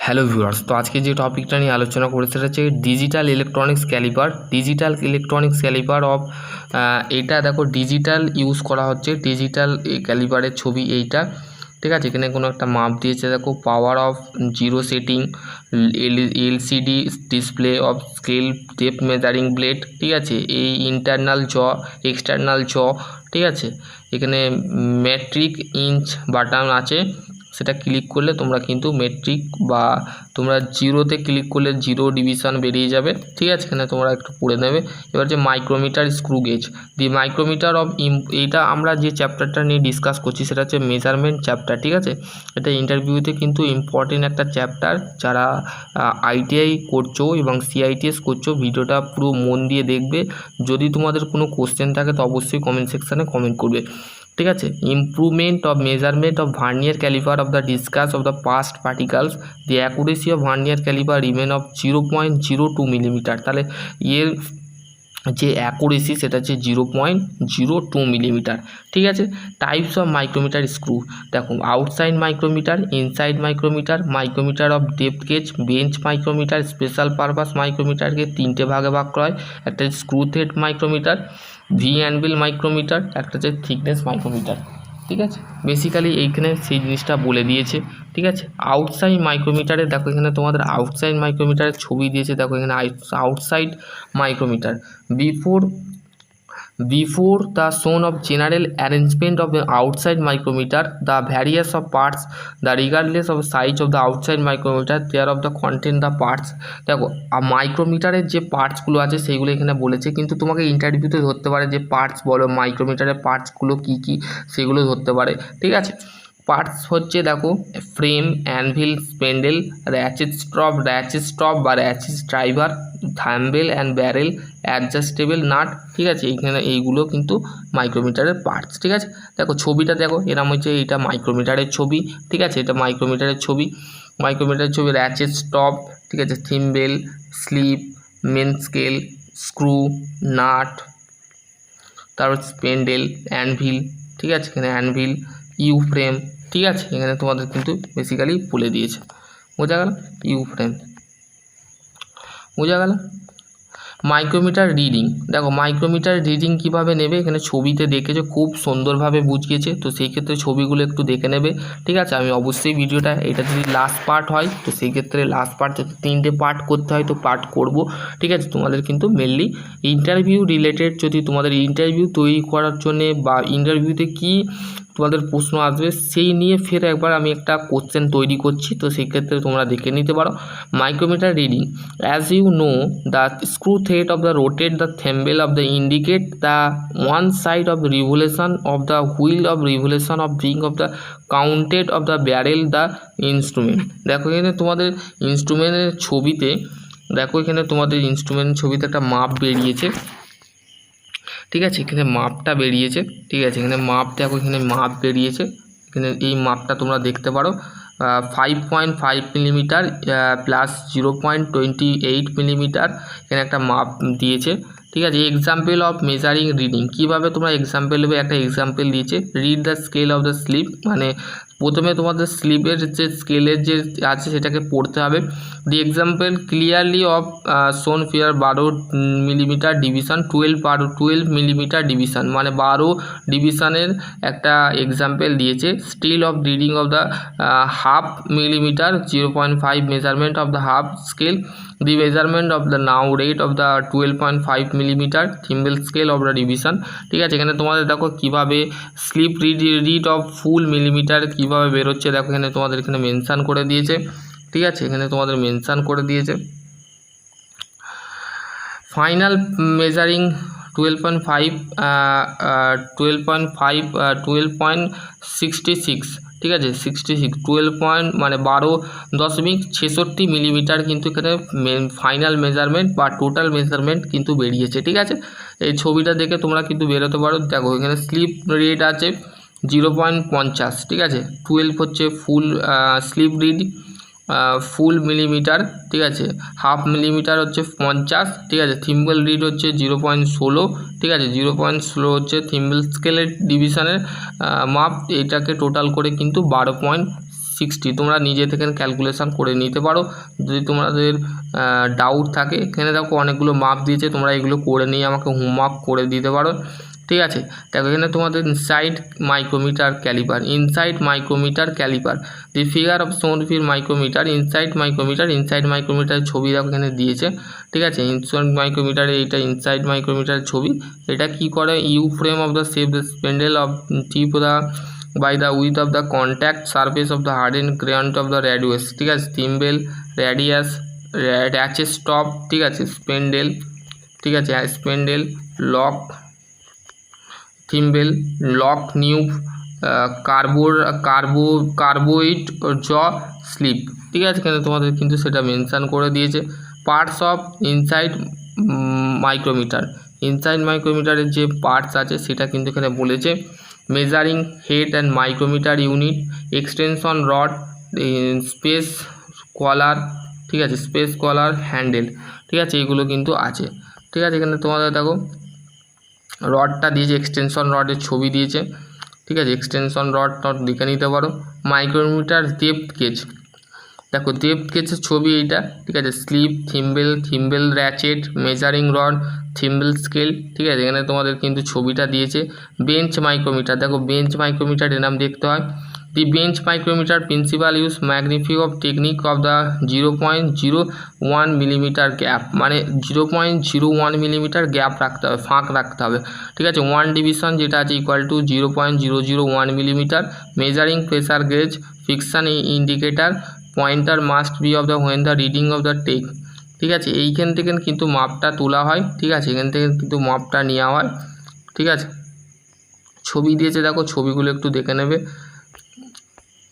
Hello viewers, তো আজকে যে টপিকটা নিয়ে আলোচনা করে সেটা হচ্ছে ডিজিটাল ইলেকট্রনিক্স ক্যালিপার অফ এইটা দেখো ডিজিটাল ইউজ করা হচ্ছে। ডিজিটাল ক্যালিপারের ছবি এইটা, ঠিক আছে। এখানে কোনো একটা মাপ দিয়েছে, দেখো power off zero setting, LCD display of scale, tape measuring blade, ঠিক আছে। এই ইন্টারনাল জ, এক্সটার্নাল জ, ঠিক আছে। এখানে মেট্রিক ইঞ্চ বাটন আছে, সেটা ক্লিক করলে তোমরা কিন্তু মেট্রিক বা তোমরা জিরোতে ক্লিক করলে জিরো ডিভিশন বেরিয়ে যাবে, ঠিক আছে। এখানে তোমরা একটু পড়ে নেবে। এবার যে micrometer screw gauge, the micrometer of এইটা আমরা যে চ্যাপ্টারটা নিয়ে ডিসকাস করছি সেটা হচ্ছে মেজারমেন্ট চ্যাপ্টার, ঠিক আছে। এটা ইন্টারভিউতে কিন্তু ইম্পর্টেন্ট একটা চ্যাপ্টার। যারা আইটিআই করছো এবং সিআইটিএস করছো, ভিডিওটা পুরো মন দিয়ে দেখবে। যদি তোমাদের কোনো কোশ্চেন থাকে তো অবশ্যই কমেন্ট সেকশানে কমেন্ট করবে, ঠিক আছে। Improvement of measurement of vernier calliper of the discuss of the past particles, the accuracy of vernier calliper remain of 0.02 millimetre. তাহলে এর যে অ্যাকুরেসি সেটা হচ্ছে 0.02 মিলিমিটার, ঠিক আছে। টাইপস অফ মাইক্রোমিটার স্ক্রু, দেখো outside micrometer, inside micrometer, micrometer of depth gauge, bench micrometer, special purpose মাইক্রোমিটারকে তিনটে ভাগে ভাগ করা হয়। একটা screw thread micrometer, V anvil micrometer, একটা হচ্ছে থিকনেস মাইক্রোমিটার, ঠিক আছে। বেসিক্যালি এইখানে সেই জিনিসটা বলে দিয়েছে, ঠিক আছে। আউটসাইড মাইক্রোমিটারে দেখো এখানে তোমাদের আউটসাইড মাইক্রোমিটারের ছবি দিয়েছে, দেখো এখানে outside micrometer before the shown of general arrangement of the outside micrometer, the various of parts, the regardless of size of the outside micrometer, there of the content the parts। দেখো মাইক্রোমিটারের যে পার্টসগুলো আছে সেইগুলো এখানে বলেছে, কিন্তু তোমাকে ইন্টারভিউতে ধরতে পারে যে পার্টস বলো, মাইক্রোমিটারের পার্টসগুলো কী কী সেগুলো ধরতে পারে, ঠিক আছে। পার্টস হচ্ছে দেখো frame, anvil, spindle, ratchet stop বা ratchet driver, thimble and barrel, adjustable nut, ঠিক আছে। এইখানে এইগুলো কিন্তু মাইক্রোমিটারের পার্টস, ঠিক আছে। দেখো ছবিটা দেখো এরম হচ্ছে, এইটা মাইক্রোমিটারের ছবি, ঠিক আছে। এটা মাইক্রোমিটারের ছবি, র্যাচেট স্টপ, ঠিক আছে, thimble, slip, main scale, screw, nut, তারপর স্পেন্ডেল, অ্যানভিল, ঠিক আছে। এখানে অ্যানভিল, ইউ ফ্রেম, ঠিক আছে। এখানে তোমাদের কিন্তু বেসিক্যালি বলে দিয়েছে, বোঝা গেল। ইউ ফ্রেম বোঝা গেল। মাইক্রোমিটার রিডিং, দেখো মাইক্রোমিটার রিডিং কীভাবে নেবে এখানে ছবিতে দেখেছো, খুব সুন্দরভাবে বুঝিয়েছে। তো সেই ক্ষেত্রে ছবিগুলো একটু দেখে নেবে, ঠিক আছে। আমি অবশ্যই ভিডিওটা, এটা যদি লাস্ট পার্ট হয় তো সেই ক্ষেত্রে লাস্ট পার্ট যদি 3টে পার্ট করতে হয় তো পার্ট করব, ঠিক আছে। তোমাদের কিন্তু মেনলি ইন্টারভিউ রিলেটেড, যদি তোমাদের ইন্টারভিউ তৈরি করার জন্যে বা ইন্টারভিউতে কী তোমাদের প্রশ্ন আসবে সেই নিয়ে ফের একবার আমি একটা কোশ্চেন তৈরি করছি, তো সেই ক্ষেত্রে তোমরা দেখে নিতে পারো। Micrometer reading, as you know the screw thread of the rotate the thimble of the indicate the one side of revolution of the wheel of revolution of ring of the counted of the barrel the instrument. দেখো এখানে তোমাদের ইনস্ট্রুমেন্টের ছবিতে, দেখো এখানে তোমাদের instrument ছবিতে একটা মাপ বেরিয়েছে, ঠিক আছে। এখানে মাপটা বেরিয়েছে, ঠিক আছে। এখানে মাপ দেখো, এখানে মাপ বেরিয়েছে, এখানে এই মাপটা তোমরা দেখতে পারো 5.5 মিলিমিটার প্লাস 0.28 মিলিমিটার, এখানে একটা মাপ দিয়েছে, ঠিক আছে। এক্সাম্পল অফ মেজারিং রিডিং, কীভাবে তোমরা এক্সাম্পল নেবে, একটা এক্সাম্পল দিয়েছে। Read the scale of the slip, মানে প্রথমে তোমাদের স্লিপের যে স্কেলের যে আছে সেটাকে পড়তে হবে। The example clearly of shown fear 12 millimetre division, 12 millimetre division, মানে 12 ডিভিশনের একটা এক্সাম্পল দিয়েছে। Still of reading of the half millimetre, 0.5 measurement of the half scale, the measurement of the now rate of the 12.5 millimetre thimble scale of the division, ঠিক আছে। এখানে তোমাদের দেখো কিভাবে slip read of full millimetre কীভাবে বেরোচ্ছে, দেখো এখানে তোমাদের এখানে মেনশান করে দিয়েছে, ঠিক আছে। এখানে তোমাদের মেনশান করে দিয়েছে। ফাইনাল মেজারিং 12.66, ঠিক আছে। 66 12.66 মিলিমিটার কিন্তু এখানে ফাইনাল মেজারমেন্ট বা টোটাল মেজারমেন্ট কিন্তু বেরিয়েছে, ঠিক আছে। এই ছবিটা দেখে তোমরা কিন্তু বেরোতে পারো। দেখো এখানে স্লিপ রেট আছে 0.50, ঠিক আছে। 12 হচ্ছে ফুল স্লিপ রিড, ফুল মিলিমিটার, ঠিক আছে। হাফ মিলিমিটার হচ্ছে 50, ঠিক আছে। থিম্বল রিড হচ্ছে 0.16, ঠিক আছে। 0.16 হচ্ছে থিম্বল স্কেলের ডিভিশনের মাপ, এটাকে টোটাল করে কিন্তু 60 তোমরা নিজে থেকে ক্যালকুলেশন করে নিতে পারো যদি তোমাদের ডাউট থাকে। এখানে দেখো অনেকগুলো মাপ দিয়েছে, তোমরা এগুলো করে নিয়ে আমাকে হোমওয়ার্ক করে দিতে পারো, ঠিক আছে। দেখো এখানে তোমাদের inside micrometer calliper, inside micrometer calliper, the figure of shown fir micrometer, inside মাইক্রোমিটারের ছবি দেখো এখানে দিয়েছে, ঠিক আছে। ইনসাইড মাইক্রোমিটারে এইটা ইনসাইড মাইক্রোমিটারের ছবি। এটা কি করে, U frame of the shape the spindle of tip the by the width of the contact surface of the hardened ground of the radius, ঠিক আছে। থিম্বেল, রেডিয়াস, র্যাচেট স্টপ, ঠিক আছে। স্পেন্ডেল, ঠিক আছে। স্পেন্ডেল, লক, থিম্বেল, লক, নিউব, কার্বোইড, জ, slip, ঠিক আছে। এখানে তোমাদের কিন্তু সেটা মেনশান করে দিয়েছে। Parts of inside micrometer, inside মাইক্রোমিটারের যে পার্টস আছে সেটা কিন্তু এখানে বলেছে। Measuring head and micrometer unit, extension rod, space collar, ঠিক আছে। স্পেস কলার, হ্যান্ডেল, ঠিক আছে। এগুলো কিন্তু আছে, ঠিক আছে। এখানে তোমাদের দেখো রডটা দিয়েছে, এক্সটেনশন রডের ছবি দিয়েছে, ঠিক আছে। এক্সটেনশন রড দেখে নিতে পারো। মাইক্রোমিটার ডেপথ গেজ, দেখো ডেপথ গেজের ছবি এইটা, ঠিক আছে। Slip, thimble ratchet, measuring rod, thimble scale, ঠিক আছে। এখানে তোমাদের কিন্তু ছবিটা দিয়েছে। বেঞ্চ মাইক্রোমিটার, দেখো বেঞ্চ মাইক্রোমিটার এর নাম দেখতে হয়। The bench micrometer principle use magnific of technique of the 0.01 millimetre gap, মানে 0.01 মিলিমিটার গ্যাপ রাখতে হবে, ফাঁক রাখতে হবে, ঠিক আছে। 1 ডিভিশন যেটা আছে equal to 0.001 millimetre. Measuring pressure gauge, friction indicator, pointer must be of the when the reading of the take, ঠিক আছে। এইখান থেকে কিন্তু মাপটা তোলা হয়, ঠিক আছে। এখান থেকে কিন্তু মাপটা নেওয়া হয়, ঠিক আছে। ছবি দিয়েছে, দেখো ছবিগুলো একটু দেখে নেবে,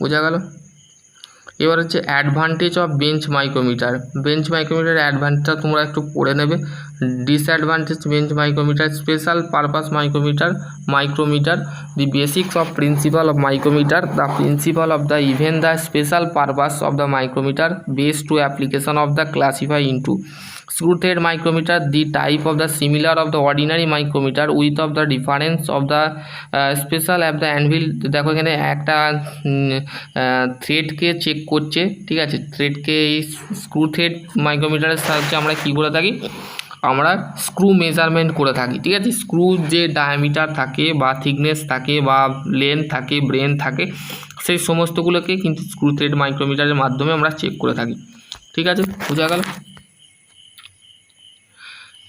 বোঝা গেল। এবার হচ্ছে advantage of bench micrometer. Bench micrometer অ্যাডভান্টেজটা তোমরা একটু পড়ে নেবে। Disadvantage bench micrometer, special purpose micrometer, the basics of principle of micrometer, the principle of the even the special purpose of the micrometer, base to application of the classify into screw thread micrometer, the type of the similar of the ordinary micrometer, width of the difference of the special of the anvil। দেখো এখানে একটা থ্রেডকে check করছে, ঠিক আছে। থ্রেডকে এই screw thread মাইক্রোমিটারের সাহায্যে আমরা কী করে থাকি, আমরা স্ক্রু মেজারমেন্ট করে থাকি, ঠিক আছে। স্ক্রু যে ডায়ামিটার থাকে বা থিকনেস থাকে বা লেন্থ থাকে, ব্রেন থাকে, সেই সমস্তগুলোকে কিন্তু স্ক্রু থ্রেড মাইক্রোমিটারের মাধ্যমে আমরা চেক করে থাকি, ঠিক আছে। বোঝা গেল।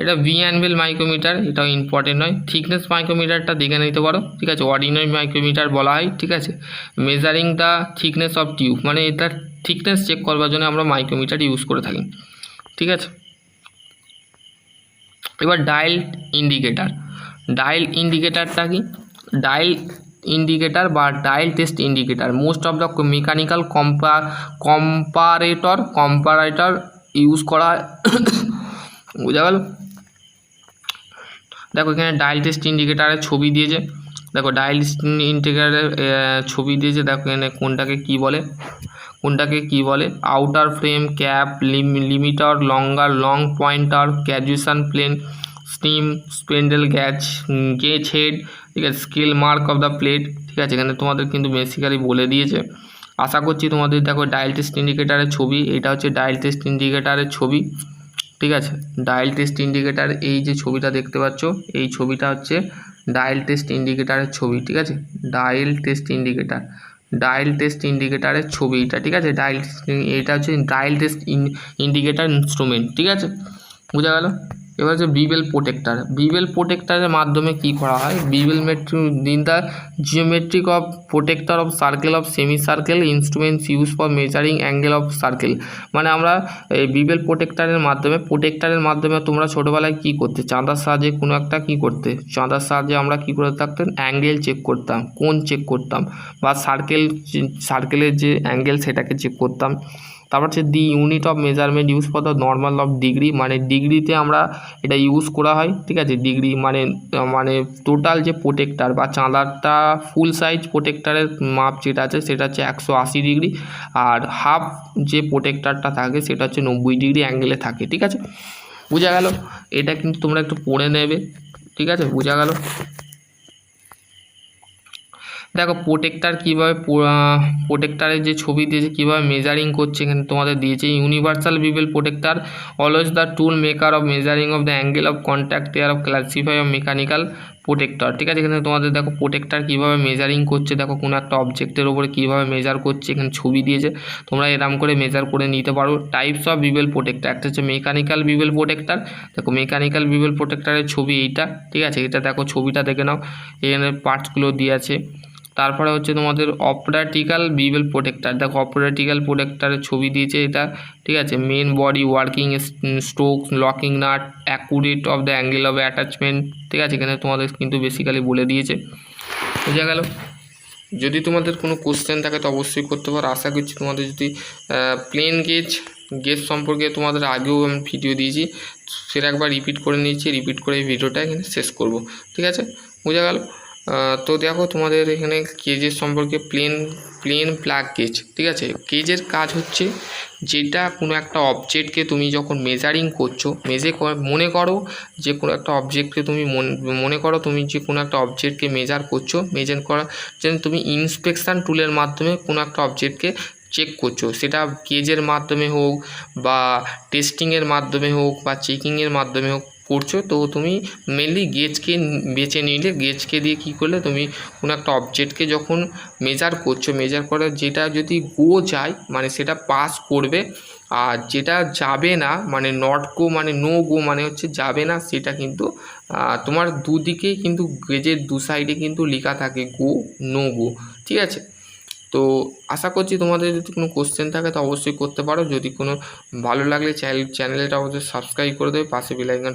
এটা ভি অ্যানভিল মাইক্রোমিটার, এটাও ইম্পর্টেন্ট নয়। থিকনেস মাইক্রোমিটারটা দেখে নিতে পারো, ঠিক আছে। অর্ডিনারি মাইক্রোমিটার বলা হয়, ঠিক আছে। Measuring the thickness of tube, মানে এটার থিকনেস চেক করবার জন্য আমরা মাইক্রোমিটার ইউজ করে থাকি, ঠিক আছে। এবার ডায়াল ইন্ডিকেটার। ডায়াল ইন্ডিকেটারটা কি, ডায়াল ইন্ডিকেটার বা dial test indicator most of the mechanical comparator use করা হয়, বোঝা গেল। দেখো এখানে ডায়াল টেস্ট ইন্ডিকেটারের ছবি দিয়েছে, দেখো ডায়াল ইন্ডিকেটারের ছবি দিয়েছে, দেখো এখানে কোনটাকে কি বলে, outer frame, cap, limiter, long pointer, graduation plane, stem, spindle gauge head, ঠিক আছে। Scale mark of the plate, ঠিক আছে। এখানে তোমাদের কিন্তু বেসিক্যালি বলে দিয়েছে। আশা করছি তোমাদের, দেখো ডায়াল টেস্ট ইন্ডিকেটারের ছবি, এটা হচ্ছে ডায়াল টেস্ট ইন্ডিকেটারের ছবি, ঠিক আছে। ডায়াল টেস্ট ইন্ডিকেটার, এই যে ছবিটা দেখতে পাচ্ছ, এই ছবিটা হচ্ছে ডায়াল টেস্ট ইন্ডিকেটারের ছবি, ঠিক আছে। ডায়াল টেস্ট ইন্ডিকেটারের ছবি এটা, ঠিক আছে। এটা হচ্ছে ডায়াল টেস্ট ইন্ডিকেটার ইনস্ট্রুমেন্ট, ঠিক আছে। বোঝা গেল। এবার হচ্ছে বিবেল প্রোটেক্টারের মাধ্যমে কি করা হয়, bevel in the geometric of protractor of circle of semi circle instruments use for measuring angle of circle, মানে আমরা এই বিবেল প্রোটেক্টারের মাধ্যমে তোমরা ছোটোবেলায় কী করতে, চাঁদার সাহায্যে কোনো একটা কী করতে, চাঁদার সাহায্যে আমরা কী করে থাকতাম, অ্যাঙ্গেল চেক করতাম, কোণ চেক করতাম, বা সার্কেলের যে অ্যাঙ্গেল সেটাকে চেক করতাম। তারপর হচ্ছে the unit of measurement use for the normal of degree, মানে ডিগ্রিতে আমরা এটা ইউজ করা হয়, ঠিক আছে। ডিগ্রি মানে টোটাল যে প্রোটেক্টার বা চাঁদারটা ফুল সাইজ প্রোটেক্টারের মাপ যেটা আছে সেটা হচ্ছে 180 ডিগ্রি, আর হাফ যে প্রোটেক্টারটা থাকে সেটা হচ্ছে 90 ডিগ্রি অ্যাঙ্গেলে থাকে, ঠিক আছে। বোঝা গেল। এটা কিন্তু তোমরা একটু পড়ে নেবে, ঠিক আছে। বোঝা গেল। দেখো প্রোটেক্টার কীভাবে প্রোটেক্টারের যে ছবি দিয়েছে কীভাবে মেজারিং করছে এখানে তোমাদের দিয়েছে। Universal bevel protractor always the tool maker of measuring of the angle of contact air of classify of mechanical protractor. ঠিক আছে, এখানে তোমাদের দেখো প্রোটেক্টার কীভাবে মেজারিং করছে, দেখো কোনো একটা অবজেক্টের ওপরে কীভাবে মেজার করছে এখানে ছবি দিয়েছে, তোমরা এরম করে মেজার করে নিতে পারো। টাইপস অফ বিবেল প্রোটেক্টার, একটা হচ্ছে মেকানিক্যাল বিবেল প্রোটেক্টার। দেখো মেকানিক্যাল বিবেল প্রোটেক্টারের ছবি এইটা, ঠিক আছে, এটা দেখো ছবিটা দেখে নাও, এখানে পার্টসগুলো দিয়ে আছে। তারপরে হচ্ছে তোমাদের অপারেটিক্যাল বিবেল প্রোটেক্টার, দেখো অপারেটিক্যাল প্রোটেক্টারের ছবি দিয়েছে এটা, ঠিক আছে। Main body working stroke locking nut accurate of the angle of attachment, ঠিক আছে, এখানে তোমাদের কিন্তু বেসিক্যালি বলে দিয়েছে, বোঝা গেল। যদি তোমাদের কোনো কোশ্চেন থাকে তো অবশ্যই করতে পারো। আশা করছি তোমাদের যদি প্লেন গেজ সম্পর্কে তোমাদের আগেও আমি ভিডিও দিয়েছি, সেটা একবার রিপিট করে নিয়েছি, রিপিট করে এই ভিডিওটা এখানে শেষ করব, ঠিক আছে, বোঝা গেল। তো দেখো তোমাদের এখানে কেজের সম্পর্কে প্লেন প্লাগ গেজ, ঠিক আছে। কেজের কাজ হচ্ছে যেটা কোনো একটা অবজেক্টকে তুমি যখন মেজারিং করছো, মনে করো যে কোনো একটা অবজেক্টকে তুমি মনে করো তুমি যে কোনো একটা অবজেক্টকে মেজার করছো, মেজার করার জন্য তুমি ইন্সপেকশান টুলের মাধ্যমে কোনো একটা অবজেক্টকে চেক করছো, সেটা গেজের মাধ্যমে হোক বা টেস্টিংয়ের মাধ্যমে হোক বা চেকিংয়ের মাধ্যমে হোক করছো। তো তুমি মেনলি গেজকে বেছে নিলে, গেজকে দিয়ে কী করলে তুমি কোনো একটা অবজেক্টকে যখন মেজার করছো, মেজার করার যেটা যদি গো যায় মানে সেটা পাস করবে, আর যেটা যাবে না মানে নট গো মানে নো গো মানে হচ্ছে যাবে না, সেটা কিন্তু তোমার দুদিকেই কিন্তু গেজের দু সাইডে কিন্তু লেখা থাকে গো নো গো, ঠিক আছে। তো আশা করছি তোমাদের যদি কোনো কোশ্চেন থাকে তো অবশ্যই করতে পারো। যদি কোনো ভালো লাগলে চ্যানেলটা অবশ্যই সাবস্ক্রাইব করে দেবে, পাশে বেল আইকন